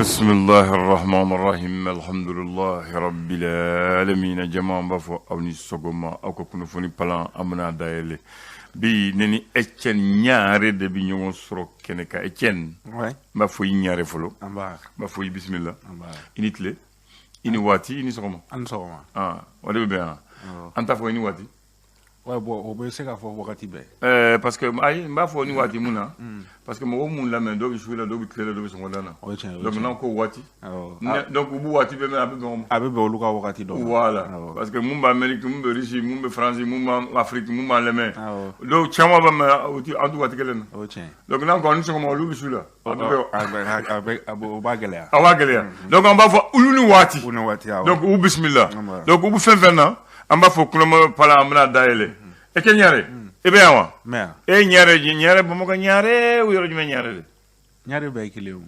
بسم الله الرحمن الرحيم الحمد لله رب العالمين جماعة بفو أوني سوغما أو كونو فوني بلان أمنا دايلي bi neni Etienne ñaare de bi ñoo soro kene ka Etienne ba fo ñaare folo ba fo bismillah initle ini wati ini sokoma an sokoma wala be anta fo ini wati ouais bon o be se ka fo wakati be parce que ay mba fo ni wati muna parce que mo mun la men do bi shula do bi tele do bi songo dana donc non ko wati donc bu wati be abe be oluka wakati do voilà parce que mun ba Amérique mun be Russie mun be France mun ba Afrique mun ba leme do chama ba ma oti andu wati kelen donc non ko ni songo lu bi shula abe ba gelea donc on va fo uluni wati donc ou bismillah donc ou fen amba fo kuno pala amna daele e ke ñaare e be awa e ñaare bomo ko ñaare o yoro jume ñaare de ñaare be kilew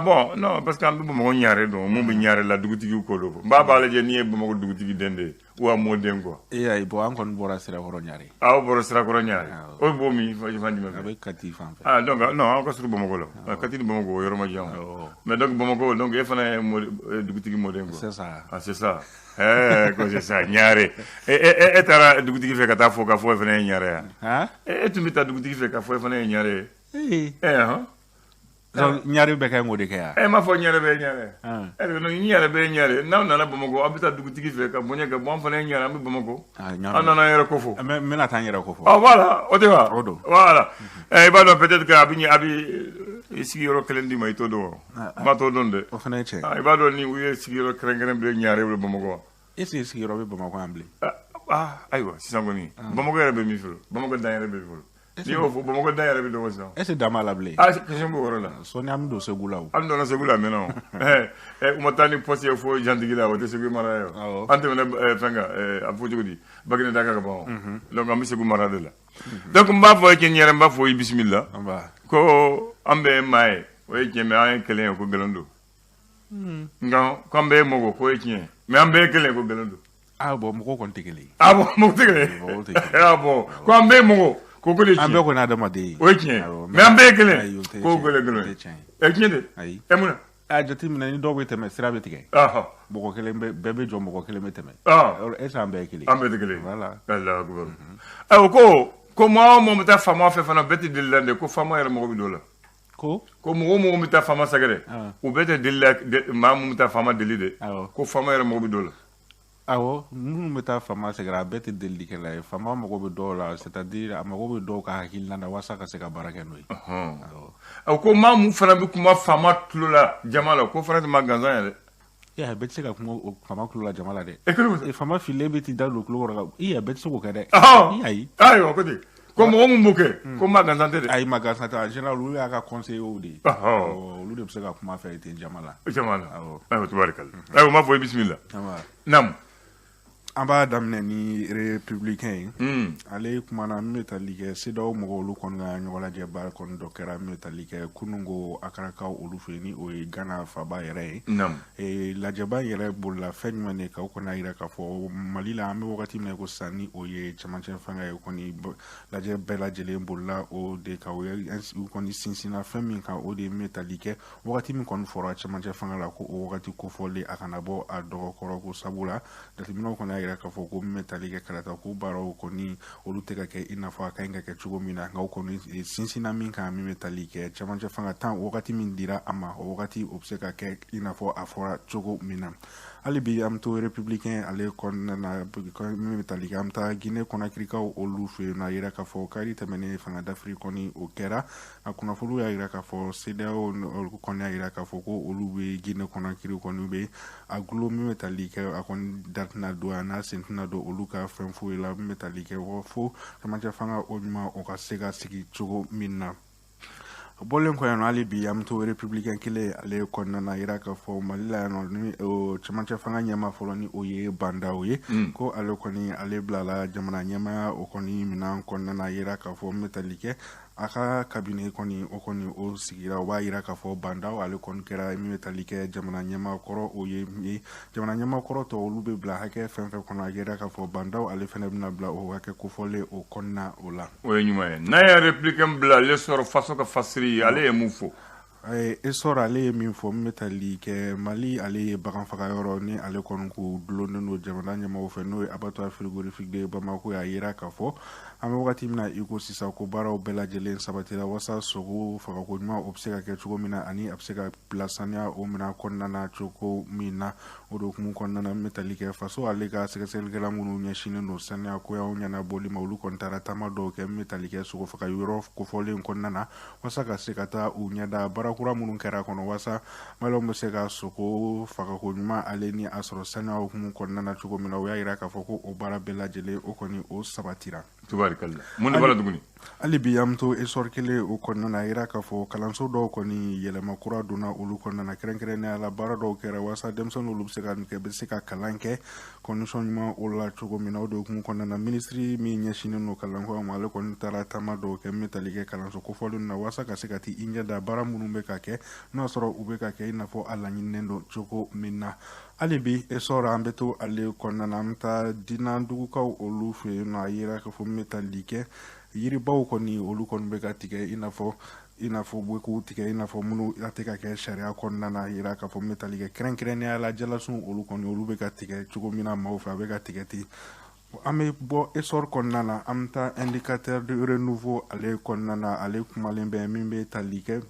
bon non parce que ambe bomo ko ñaare do mo be ñaare la dugutigi ko do mba bala je ni bomo ko dugutigi dende wa mo den ko ay bo an kon bora sira ko ñaare bora sira ko ñaare o bo mi fa fandi ma be kati fan donc non ko suru bomo ko lo kati bomo ko yoro ma jam mais donc bomo ko donc e fana dugutigi mo den ko c'est ça c'est ça cosa sa ñaare e tara dugutigi fe kata fo ka fo fene ñaare tu mi ta dugutigi fe ka fo fene ñaare donc ñaare be kay ngodi kay ma fo ñaare be ñaare no ñaare be ñaare naw na la bamako abita dugutigi fe ka bonya ga bon fene ñaare am bamako anana yere ko fo mais na tan yere ko fo voilà o te va voilà ba do peut-être que abi sigi yoro kelendi may to do ma to donde o fene che ba do ni wi sigi yoro krengren be ñaare be bamako esi sigi yoro be bamako amble aywa sisan koni bamako yere be mi fulu bamako dan yere be fulu ni o fo bamako dan yere be do sisan esi dama la ble question go woro la so ni am do segula o am do na segula me no umatani posi fo jandigi la o te segu mara yo ante me fenga afu jodi bagene daga ka bon donc am segu mara de la donc mba fo ke nyere mba fo bismillah ko ambe mai o ke me an kelen ko gelondo nga ko ambe mogo ko e kien me ambe kelen ko gelondo bon mo ko ntegele bon mo tegele bon ko ambe mogo ko ko le ambe ko na dama de o kien me ambe kelen ko ko le gelo e kien de e muna jati mina ni do wete me sira betige boko kele bebe jo boko kele meteme e sa ambe kele voilà Allah akbar ko mo meta fama fe fana beti dilande ko fama yere mo bi dola ko mo meta fama sagere o beti dilande ma mo meta fama dilide ko fama yere mo bi dola mun meta fama sagere beti dildi kala fama mo bi dola c'est-à-dire amago bi do ka hakil nanda wasa ka se ka barake noy ko ma mu fana bi kuma fama tulola jamala ko fana ma ganzan yele beti se ka kuma fama tulola jamala de e fama file beti dalu tulola beti se ko kade ayo ko de ko mo mu muke ko ma ganzan de ay ma ganzan ta general lu ya ka conseil o de lu de se ka kuma fa ite jamala ayo tubarkal ayo ma fo bismillah nam amba damne ni républicain ale kumana metalike sidaw mogo lu kon nga nyola je bar kon dokera metalike kunungo akaraka olu feni o gana faba yere la jaba yere bulla fenmane ka ko na ira ka fo malila am wakati me ko sani o ye chamanche fanga e koni la je bela jele bulla o de ka o koni sinsina femi ka o de metalike wakati mi kon fora chamanche fanga la ko o wakati ko fole akana bo ado ko ko sabula datimino ko na ka fo ko metalike karata ko baro ko ni olu te ka ke ina fo ka inga ke chugo mina nga ko ni sinsina min ka mi metalike chamanche fanga tan wakati min dira ama wakati obseka ke ina fo afora chugo mina ali bi am to républicain ale kon na mi metalike am ta Guinée Conakry ka olu fe na yira ka fo kari temene fanga d'Afrique koni o kera akuna fulu ya yira ka fo CEDEAO olu kon ya yira ka fo ko olu be Guinée Conakry koni be aglo mi metalike akon datna douana sentna do olu ka fen fo la metalike wo fo chamanche fanga o nyuma o ka sega sigi chugo minna bolen ko yano ali bi am to républicain kile ale konna na iraka fo malila no ni o chamanche fanga nyama folo ni oye banda oye ko ale koni ale blala jamana nyama o koni minan konna na iraka fo metalike aka kabine koni o koni o sigira wa iraka fo banda o ale kon kera metalike jamana nyama koro oye jamana nyama koro to lube bla hake fenfe kona iraka fo banda o ale fene bna bla o hake ko fole o konna ola o nyuma na ya républicain bla le sor faso ka fasri ale e mufo esor ale min fɔ min bɛ tali kɛ Mali ale ye bagan faga yɔrɔ ni ale kɔni ko dulonnen don jamana ɲɛmɔgɔw fɛ n'o ye abattoir frigorifique de Bamako y'a yira k'a fɔ an bɛ wagati min na i ko sisan ko baaraw bɛɛ lajɛlen sabatira wasa sogo fagako ɲuman o bɛ se ka kɛ cogo min na ani a bɛ se ka bila saniya o minɛn kɔnɔna na cogo min na o de hukumu kɔnɔna na min bɛ tali kɛ faso ale ka sɛgɛsɛgɛlikɛla minnu ɲɛsinnen don saniya koyaw ɲɛnabɔli ma olu kɔni taara taama dɔw kɛ min bɛ tali kɛ sogo faga yɔrɔ kofɔlen kɔnɔna na wasa ka se ka taa u ɲɛda barakura minnu kɛra kɔnɔ wasa maliyɛnw bɛ se ka sogo fagako ɲuman ale ni a sɔrɔ saniya hukumu kɔnɔna na cogo min na o y'a yira k'a fɔ ko o baara bɛɛ lajɛlen o kɔni o sabatira. Tubarikalla mun de bala tuguni hali bi an bɛ to esor kelen o kɔnɔna na a yira k'a fɔ kalanso dɔw kɔni yɛlɛma kura donna olu kɔnɔna na kɛrɛnkɛrɛnnenya la baara dɔw kɛra wasa denmisɛnnin olu bɛ se ka kalan kɛ condition ɲuman o la cogo min na o de hukumu kɔnɔna na minisiri min ɲɛsinnen don kalanko ma ale kɔni taara taama dɔw kɛ min tali kɛ kalanso kofɔlen na wasa ka se ka t'i ɲɛ da baara minnu bɛ ka kɛ n'o y'a sɔrɔ u bɛ ka kɛ i n'a fɔ a laɲininen don cogo min na hali bi esor an bɛ to ale kɔnɔna na an bɛ taa dinandugukaw olu fɛ yen nɔ a yira k'a fɔ min bɛ tali kɛ yiribaw kɔni olu kɔni bɛ ka tigɛ i n'a fɔ bɛ k'u tigɛ i n'a fɔ minnu a tɛ ka kɛ sariya kɔnɔna na a yira k'a fɔ min bɛ tali kɛ kɛrɛnkɛrɛnnenya la jalasun olu kɔni olu bɛ ka tigɛ cogo min na maaw fɛ a bɛ ka tigɛ ten an bɛ bɔ esor kɔnɔna na an bɛ taa indicateur de renouveau ale kɔnɔna na ale kumalen bɛ min bɛ tali kɛ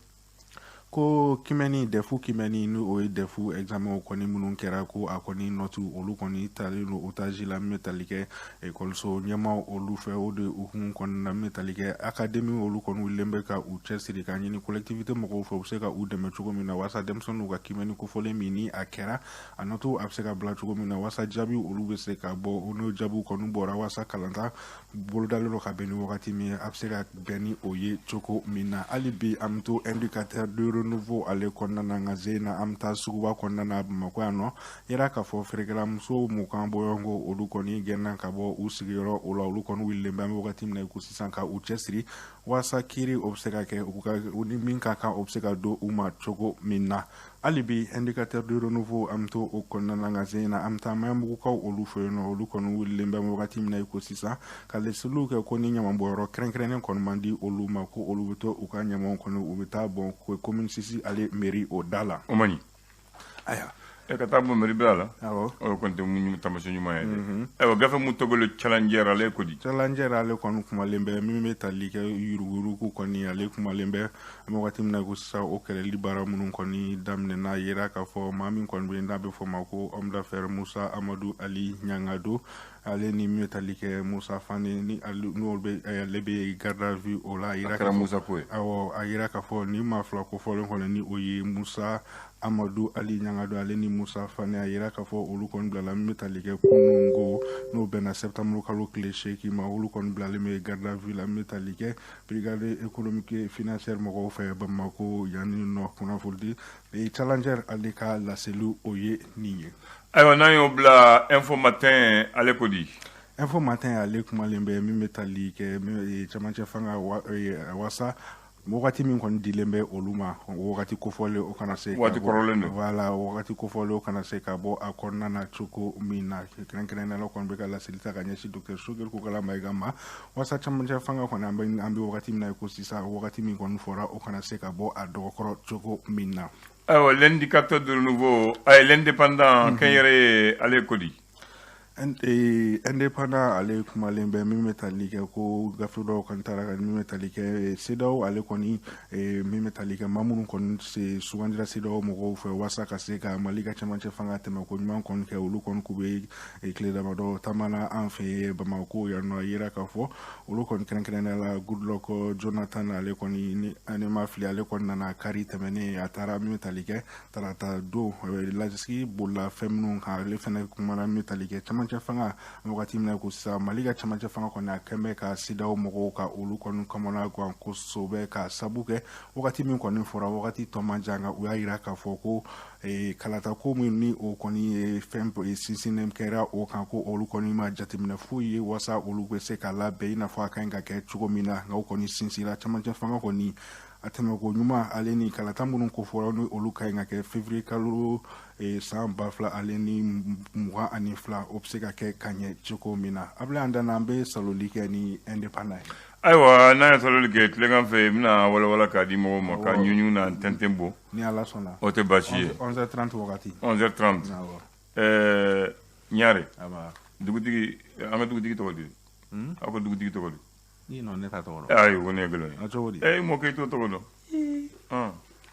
ko kimɛni defu kimɛni ni o ye defu examen kɔni minnu kɛra ko a kɔni nɔtu olu kɔni talen don otage la min bɛ tali kɛ ekɔliso ɲɛmaw olu fɛ o de hukumu kɔnɔna na min bɛ tali kɛ akademi olu kɔni wulilen bɛ ka u cɛsiri ka ɲini collectivité mɔgɔw fɛ u bɛ se ka u dɛmɛ cogo min na wasa denmisɛnninw ka kimɛni kofɔlen min ni a kɛra a nɔtu a bɛ se ka bila cogo min na wasa jaabi olu bɛ se ka bɔ n'o jaabiw kɔni bɔra wasa kalanta bolodalen don ka bɛn ni wagati min ye a bɛ se ka bɛn ni o ye cogo min na hali bi an bɛ to indicateur de nouveau ale kɔnɔna na nka zena an bɛ taa suguba kɔnɔna na Bamakɔ yan nɔ yira k'a fɔ feerekɛla muso mugan bɔɲɔgɔnko olu kɔni gɛnna ka bɔ u sigiyɔrɔ o la olu kɔni wulilen bɛ an bɛ wagati min na ko sisan ka u cɛsiri wasa kiiri o bɛ se ka kɛ u ni min ka kan o bɛ se ka don u ma cogo min na hali bi indicateur de renouveau an bɛ to o kɔnɔna na nka zena an bɛ taa maɲamugukaw olu fɛ yen nɔ olu kɔni wulilen bɛ an bɛ wagati min na ko sisan ka lesiliw kɛ ko ni ɲamabɔyɔrɔ kɛrɛnkɛrɛnnen kɔni man di olu ma ko olu bɛ to u ka ɲamaw kɔni u bɛ taa bɔn commune sisi ale mairie o da la o mani aya ka taa bɔ mairie bɛɛ la awɔ o kɔni tɛ mun tamasiyɛn ɲuman ye dɛ ayiwa gafe mun tɔgɔlen challenger ale ko di challenger ale kɔni kumalen bɛ min bɛ tali kɛ yuruguyurugu kɔni ale kumalen bɛ an bɛ wagati min na ko sisan o kɛlɛli baara minnu kɔni daminɛna a yira k'a fɔ maa min kɔni bɛ yen n'a bɛ fɔ o ma ko homme d'affaires Musa Amadu Ali Ɲangado ale ni min bɛ tali kɛ Musa Fane ni n'olu bɛ ale bɛ garde à vue o la a yira k'a fɔ Musa ko ye awɔ a yira k'a fɔ ni maa fila ko fɔlen kɔni ni o ye Musa Amadu Ali Ɲangado ale ni Musa Fane a yira k'a fɔ olu kɔni bilala min bɛ tali kɛ kunungo n'o bɛnna septembre kalo tile 8 ma olu kɔni bilalen bɛ garde à vue la min bɛ tali kɛ brigade économique et financière mɔgɔw fɛ Bamako yanni nɔ kunnafoni di challenger ale ka laseliw o ye nin ye ayiwa n'an y'o bila info matin ale ko di info matin ale kumalen bɛ min bɛ tali kɛ camancɛ fanga wasa wagati min kɔni dilen bɛ olu ma wagati kofɔlen o kana se wagati kɔrɔlen don voilà wagati kofɔlen o kana se ka bɔ a kɔnɔna na cogo min na kɛrɛnkɛrɛnnenya la kɔni bɛ ka laseli ta ka ɲɛsin docteur Sogel Kokala Mayiga ma wasa camancɛ fanga kɔni an bɛ wagati min na ko sisan wagati min kɔni fɔra o kana se ka bɔ a dɔgɔkɔrɔ cogo min na ayiwa l'indicateur de nouveau l'indépendant kɛnyɛrɛ ye ale ko di indépendant ale kumalen bɛ min bɛ tali kɛ ko gafe dɔw kɔni taara ka min bɛ tali kɛ CEDEAO ale kɔni min bɛ tali kɛ maa minnu kɔni sugandira CEDEAO mɔgɔw fɛ walasa ka se ka Mali ka cɛmancɛ fanga tɛmɛ ko ɲuman kɔni kɛ olu kɔni k'u bɛ tile damadɔ taamana an fɛ Bamako yan nɔ a yira k'a fɔ olu kɔni kɛrɛnkɛrɛnnenya la Goodluck Jonathan ale kɔni ni ani ma fili ale kɔni nana kari tɛmɛnen a taara min bɛ tali kɛ tarata don lajɛsigi bolila fɛn minnu kan ale fana kumana min bɛ tali kɛ cɛmancɛ fanga wagati min na ko sisan Mali ka cɛmancɛ fanga kɔni a kɛn bɛ ka CEDEAO mɔgɔw ka olu kɔni kamana gan kosɛbɛ ka sabu kɛ wagati min kɔni fɔra wagati tɔ man jan u y'a yira k'a fɔ ko kalata ko min ni o kɔni ye fɛn sinsinnen kɛra o kan ko olu kɔni ma jateminɛ foyi ye wasa olu bɛ se ka labɛn i n'a fɔ a kan ka kɛ cogo min na nka o kɔni sinsira cɛmancɛ fanga kɔni a tɛmɛko ɲuman ale ni kalata minnu ko fɔra ni olu ka ɲi ka kɛ février kalo san 2022 ale ni 22 o bɛ se ka kɛ ka ɲɛ cogo min na a bila an dan an bɛ saloli kɛ ni indépendant ye ayiwa n'a ye sɔrɔli kɛ tilegan fɛ bɛna walawala k'a di mɔgɔw ma ka ɲuɲu na tɛntɛn bɔ ni ala sɔnna o tɛ baasi ye 11h30 wagati 11h30 ɲare dugutigi an ka dugutigi tɔgɔ di aw ka dugutigi tɔgɔ di ne t'a tɔgɔ dɔn ayi ko ne ye gɛlɛn a cogo di mɔkɛ i t'o tɔgɔ dɔn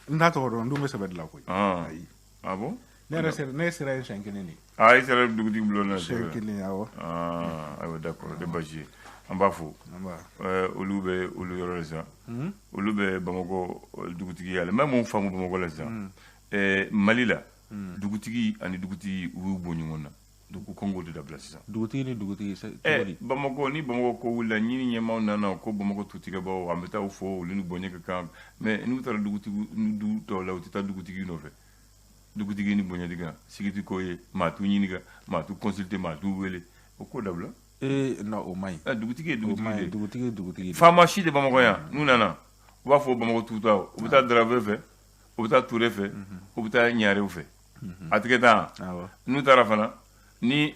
n t'a tɔgɔ dɔn n dun bɛ sɛbɛn dilan koyi ayi ah bon ne sera yen siɲɛ kelen de i sera dugutigi bulon na siɲɛ kelen awɔ ayiwa d'accord o tɛ baasi ye an b'a fo olu bɛ olu yɔrɔ la sisan olu bɛ bamakɔ dugutigiya la n bɛ mun faamu bamakɔ la sisan mali la dugutigi ani dugutigi u y'u bɔ ɲɔgɔn na dugu kɔngo de dabila sisan dugutigi ni dugutigi bamakɔ ni bamakɔ ko wulila ɲini ɲɛmaw nana ko bamakɔ tutigɛbaw an bɛ taa u fɔ olu ni bonya ka kan mais n'u taara dugutigi du tɔw la u tɛ taa dugutigi nɔfɛ dugutigi ni bonya diga sigiti ko ye maa t'u ɲininka maa t'u consulter maa t'u wele o ko dabila non o man ɲi dugutigi ye dugutigi faama si de bamakɔ yan n'u nana u b'a fɔ bamakɔ tuutaw u bɛ taa darabe fɛ u bɛ taa ture fɛ u bɛ taa ɲarew fɛ a tigɛ tan n'u taara fana ni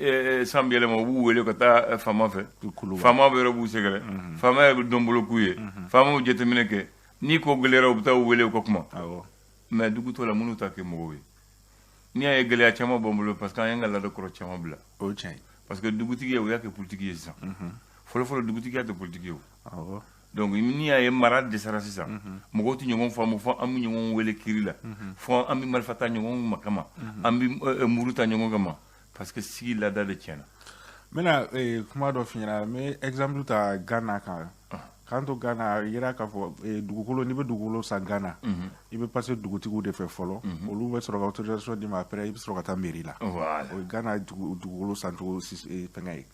san bɛ yɛlɛma u b'u wele ka taa faama fɛ faama bɛ yɔrɔ b'u sɛgɛrɛ faama yɛrɛ bɛ dɔn bolo k'u ye faama bɛ jateminɛ kɛ ni ko gɛlɛyara u bɛ taa u wele u ka kuma mais dugutɔ la minnu ta kɛ mɔgɔw ye n'i y'a ye gɛlɛya caman b'an bolo parce que an y'an ka laada kɔrɔ caman bila o tiɲɛ parce que dugutigi o y'a kɛ politiki ye sisan fɔlɔfɔlɔ dugutigiya tɛ politiki ye o donc n'i y'a ye mara dɛsɛra sisan mɔgɔw tɛ ɲɔgɔn faamu fɔ an bɛ ɲɔgɔn wele kiri la fɔ an bɛ marifa ta ɲɔgɔn ma kama an bɛ muru ta ɲɔgɔn kama parce que sigi laada de tiɲɛna n bɛna kuma dɔ f'i ɲɛna n bɛ exemple ta Gana kan k'an to Gana a yera k'a fɔ dugukolo n'i bɛ dugukolo san Gana i bɛ passer dugutigiw de fɛ fɔlɔ olu bɛ sɔrɔ ka autorisation d'i ma après i bɛ sɔrɔ ka taa mairie la o ye Gana dugukolo sancogo fɛngɛ ye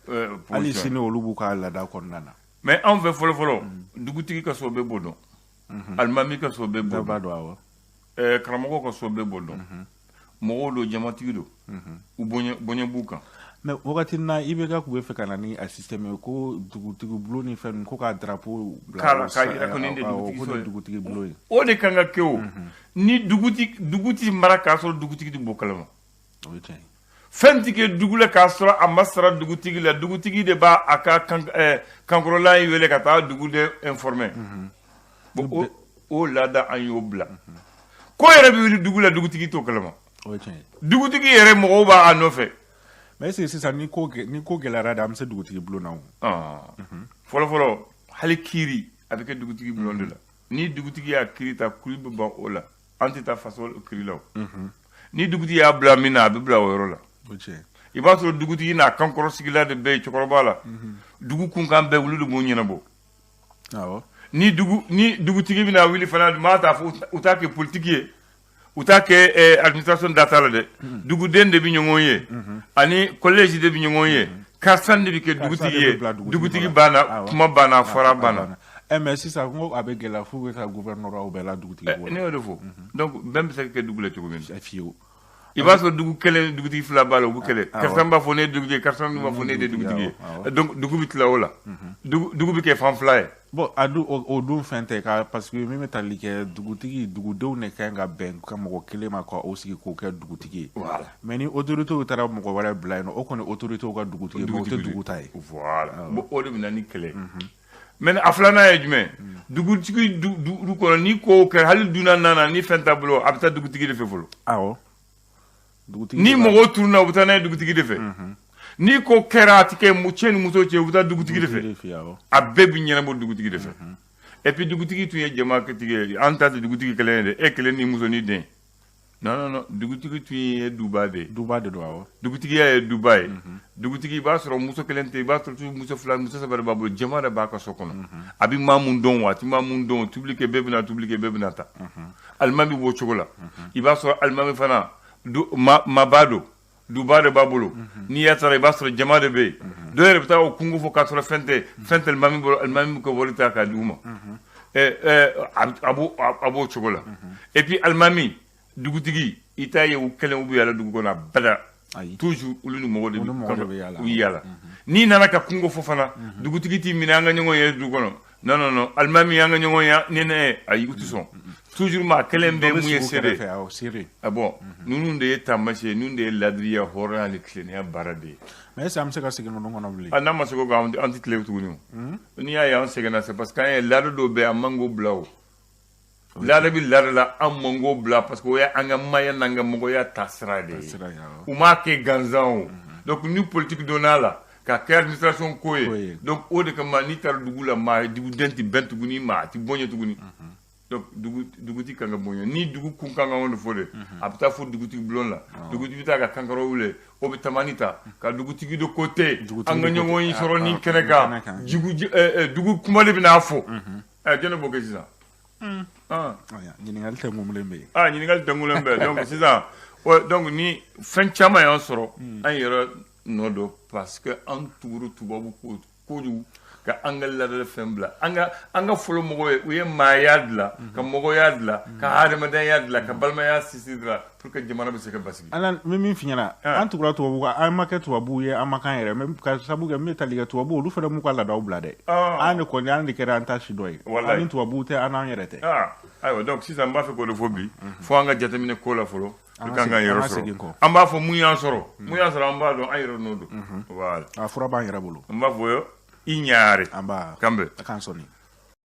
hali sini olu b'u ka laada kɔnɔna na mais anw fɛ fɔlɔ dugutigi ka so bɛɛ b'o dɔn alimami ka so bɛɛ b'o dɔn karamɔgɔ ka so bɛɛ b'o dɔn mɔgɔw don jamatigi don u bonya b'u kan mais wagati na i bɛ ka kun bɛ fɛ ka na ni a système ye ko dugutigi bulon ni fɛn ninnu ko ka drapeau bila k'a yira ko nin de dugutigi bulon ye o de kan ka kɛ o ni dugutigi mara k'a sɔrɔ dugutigi tɛ bɔ kalama o ye tiɲɛ ye fɛn tɛ kɛ dugu la k'a sɔrɔ a ma sara dugutigi la dugutigi de b'a a ka kankɔrɔla in wele ka taa dugu de informer bon o laada an y'o bila ko yɛrɛ bɛ wuli dugu la dugutigi t'o kalama o ye tiɲɛ ye dugutigi yɛrɛ mɔgɔw b'a nɔfɛ mais sisan ni ko gɛlɛyara de an bɛ se dugutigi bulon na o fɔlɔfɔlɔ hali kiiri a bɛ kɛ dugutigi bulon de la ni dugutigi y'a kiiri ta kuli bɛ ban o la an tɛ taa faso kiiri la o ni dugutigi y'a bila min na a bɛ bila o yɔrɔ la i b'a sɔrɔ dugutigi n'a kankɔrɔsigila de bɛ yen cɛkɔrɔba la dugu kunkan bɛɛ wuli de b'o ɲɛnabɔ ni dugutigi bɛna wuli fana maa t'a fɔ u t'a kɛ politiki ye u t'a kɛ administration data la dɛ duguden de bɛ ɲɔgɔn ye ani collège de bɛ ɲɔgɔn ye karsan de bɛ kɛ dugutigi ye dugutigi banna kuma banna fara banna mais sisan ko a bɛ gɛlɛya f'u bɛ ka gouverneur aw bɛɛ la dugutigi bolo ne y'o de fɔ donc bɛn bɛ se ka kɛ dugu la cogo min fiyewu i b'a sɔrɔ dugu kelen dugutigi fila b'a la u bɛ kɛlɛ karisa b'a fɔ ne ye dugutigi ye karisa b'a fɔ ne de dugutigi ye donc dugu bɛ tila o la dugu bɛ kɛ fan fila ye bon o dun fɛn tɛ ka parce que min bɛ tali kɛ dugudenw de ka ɲi ka bɛn ka mɔgɔ kelen ma ka o sigi k'o kɛ dugutigi ye mais ni autorités taara mɔgɔ wɛrɛ bila yen nɔ o kɔni autorités ka dugutigi ye o tɛ dugu ta ye voilà bon o de bɛ na ni kɛlɛ mais a filanan ye jumɛn dugutigi du kɔnɔ ni ko kɛ hali dunan nana ni fɛn t'a bolo a bɛ taa dugutigi de fɛ fɔlɔ awɔ ni mɔgɔw turuna u bɛ taa n'a ye dugutigi de fɛ ni ko kɛra a tɛ kɛ cɛ ni muso cɛ u bɛ taa dugutigi de fɛ a bɛɛ bɛ ɲɛnabɔ dugutigi de fɛ et puis dugutigi tun ye jamatigi ye an ta tɛ dugutigi kelen ye dɛ e kelen ni muso ni den non dugutigi tun ye duba de ye duba de don awɔ dugutigiya ye duba ye dugutigi i b'a sɔrɔ muso kelen tɛ i b'a sɔrɔ muso fila muso saba de b'a bolo jama de b'a ka so kɔnɔ a bɛ maa mun dɔn wa a tɛ maa mun dɔn tobili kɛ bɛɛ bɛna tobili kɛ bɛɛ bɛna ta alimami b'o cogo la i b'a sɔrɔ alimami fana mabaa don duba de b'a bolo n'i y'a taara i b'a sɔrɔ jama de bɛ yen dɔw yɛrɛ bɛ taa o kungo fɔ k'a sɔrɔ fɛn tɛ alimami bolo alimami bɛ ka wari ta k'a di u ma a b'o cogo la et puis alimami dugutigi i t'a ye u kelen u bɛ yaala dugu kɔnɔ bada toujours olu ni mɔgɔw de bɛ yaala n'i nana ka kungo fɔ fana dugutigi t'i minɛ an ka ɲɔgɔn ye dugu kɔnɔ non alimami an ka ɲɔgɔn ye ni ne ayi u tɛ sɔn toujours ma kelen be mun ye sere sere bon nunu de tamashe nunu de ladriya hora le klenia barade mais ça me se ka segin non kono bli na ma se ko anti tele tuguni ni ya ya segena c'est parce que lado do be amango blaw lada bi lada la amango bla parce que o ya anga maya nanga mo ya tasrade o ma ke ganzan donc nous politique donala ka ke administration koye donc o de kama ni tar dugula ma digu denti bentuguni ma ti bonye tuguni donc duguti kanga bonye ni dugu kun kanga won fode apta fo duguti blon la duguti bita ka kankaro wule o bi tamanita ka duguti gido côté anga nyongo yi soro ni keneka dugu kumale bina fo jeno boke sisa ñiningal tengum lembe ñiningal tengum lembe donc sisa donc ni fen chama yon soro an yero nodo parce que an tuguru tubabu ko ka angal la de fembla anga folo mogo we mayadla ka mogo yadla ka hadama dan yadla ka balma ya sisidra pour que jamana be se ka basigi anan mimi finyana an tugura tubabu an maket tubabu ye an makan yere même ka sabu ga metaliga tubabu lu fere mu kala daw blade an ko nyan de kera anta shidoy an tubabu te an yerete aywa donc si ça m'a fait ko de phobie fo anga jatamine ko la folo kanga yero soro amba fo mu yan soro amba do ayro nodo voilà a fura ban yera bulu amba fo yo iñaare amba kambe kansoni